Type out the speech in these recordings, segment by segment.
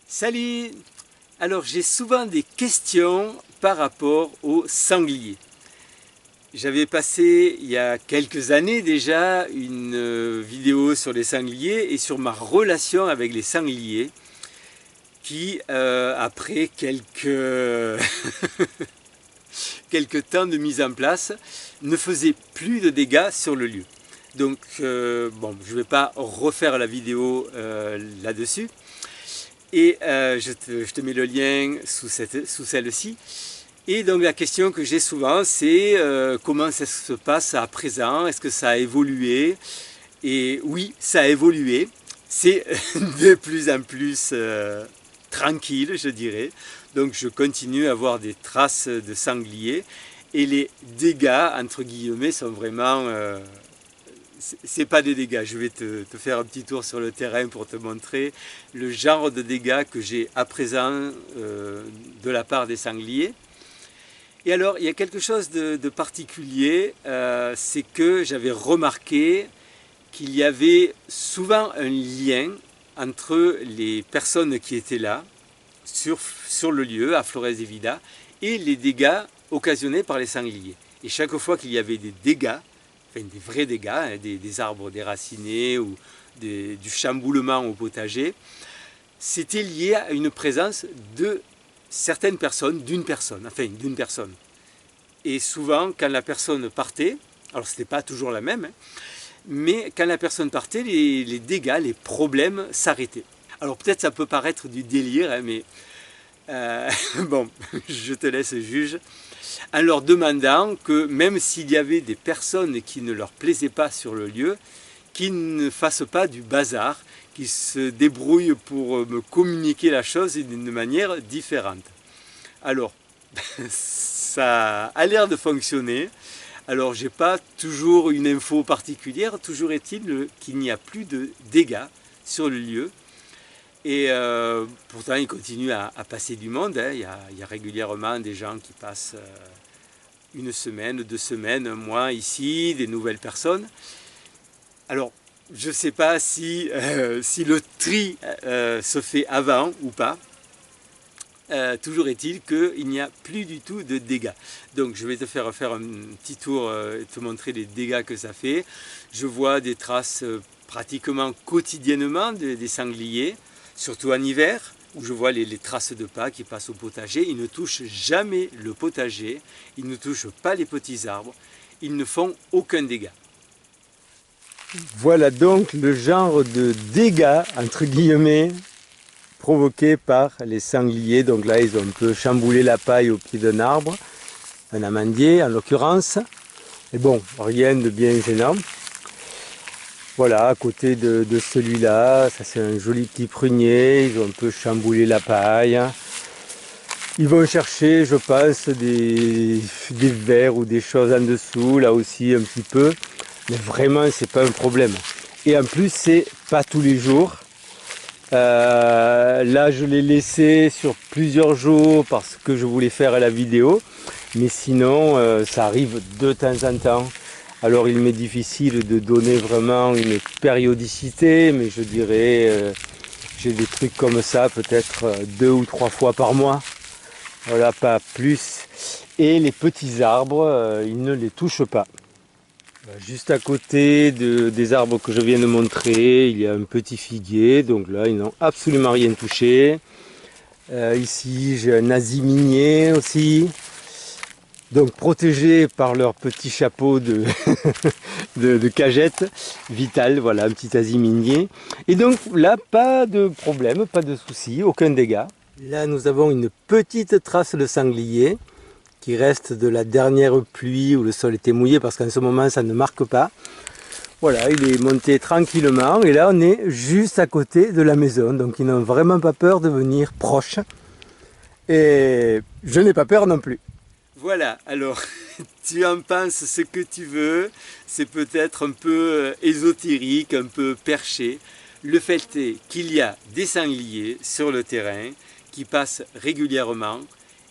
Salut! Alors j'ai souvent des questions par rapport aux sangliers. J'avais passé il y a quelques années déjà une vidéo sur les sangliers et sur ma relation avec les sangliers qui, après quelques temps de mise en place, ne faisait plus de dégâts sur le lieu. Donc bon, je ne vais pas refaire la vidéo là-dessus. Et je te mets le lien sous celle-ci. Et donc la question que j'ai souvent, c'est comment ça se passe à présent? Est-ce que ça a évolué? Et oui, ça a évolué. C'est de plus en plus tranquille, je dirais. Donc je continue à avoir des traces de sangliers. Et les dégâts, entre guillemets, sont vraiment... c'est pas des dégâts. Je vais te faire un petit tour sur le terrain pour te montrer le genre de dégâts que j'ai à présent de la part des sangliers. Et alors, il y a quelque chose de particulier, c'est que j'avais remarqué qu'il y avait souvent un lien entre les personnes qui étaient là, sur le lieu, à Flores de Vida, et les dégâts occasionnés par les sangliers. Et chaque fois qu'il y avait des dégâts, enfin des vrais dégâts, hein, des arbres déracinés ou du chamboulement au potager, c'était lié à une présence de certaines personnes, d'une personne. Et souvent, quand la personne partait, alors ce n'était pas toujours la même, hein, mais quand la personne partait, les dégâts, les problèmes s'arrêtaient. Alors peut-être ça peut paraître du délire, hein, mais bon, je te laisse juge, en leur demandant que même s'il y avait des personnes qui ne leur plaisaient pas sur le lieu, qu'ils ne fassent pas du bazar, qu'ils se débrouillent pour me communiquer la chose d'une manière différente. Alors, ça a l'air de fonctionner. Alors, j'ai pas toujours une info particulière, toujours est-il qu'il n'y a plus de dégâts sur le lieu. Et pourtant, il continue à passer du monde, hein. Il y a régulièrement des gens qui passent une semaine, 2 semaines, un mois ici, des nouvelles personnes. Alors, je ne sais pas si le tri se fait avant ou pas. Toujours est-il qu'il n'y a plus du tout de dégâts. Donc je vais te faire un petit tour et te montrer les dégâts que ça fait. Je vois des traces pratiquement quotidiennement des sangliers, surtout en hiver, où je vois les traces de pas qui passent au potager. Ils ne touchent jamais le potager, ils ne touchent pas les petits arbres, ils ne font aucun dégât. Voilà donc le genre de dégâts, entre guillemets, provoqués par les sangliers. Donc là, ils ont un peu chamboulé la paille au pied d'un arbre, un amandier en l'occurrence. Et bon, rien de bien gênant. Voilà, à côté de celui-là, ça c'est un joli petit prunier, ils ont un peu chamboulé la paille. Ils vont chercher, je pense, des vers ou des choses en dessous, là aussi un petit peu. Mais vraiment, c'est pas un problème. Et en plus, c'est pas tous les jours. Là, je l'ai laissé sur plusieurs jours parce que je voulais faire la vidéo. Mais sinon, ça arrive de temps en temps. Alors, il m'est difficile de donner vraiment une périodicité, mais je dirais, j'ai des trucs comme ça, peut-être 2 ou 3 fois par mois. Voilà, pas plus. Et les petits arbres, ils ne les touchent pas. Juste à côté des arbres que je viens de montrer, il y a un petit figuier, donc là ils n'ont absolument rien touché. Ici j'ai un asie minier aussi, donc protégé par leur petit chapeau de, de cagette vitale, voilà, un petit asie minier. Et donc là pas de problème, pas de souci, aucun dégât. Là nous avons une petite trace de sanglier qui reste de la dernière pluie où le sol était mouillé, parce qu'en ce moment ça ne marque pas. Voilà, il est monté tranquillement et là on est juste à côté de la maison, donc ils n'ont vraiment pas peur de venir proche et je n'ai pas peur non plus. Voilà, alors tu en penses ce que tu veux, c'est peut-être un peu ésotérique, un peu perché. Le fait est qu'il y a des sangliers sur le terrain qui passent régulièrement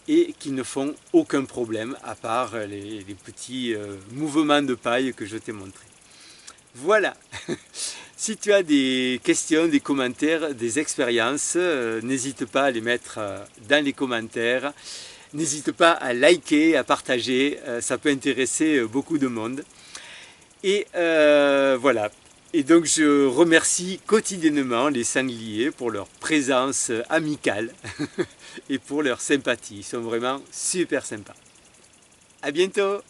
et qui ne font aucun problème à part les petits mouvements de paille que je t'ai montré. Voilà. Si tu as des questions, des commentaires, des expériences, n'hésite pas à les mettre dans les commentaires. N'hésite pas à liker, à partager, ça peut intéresser beaucoup de monde. Et voilà. Et donc je remercie quotidiennement les sangliers pour leur présence amicale et pour leur sympathie. Ils sont vraiment super sympas. À bientôt!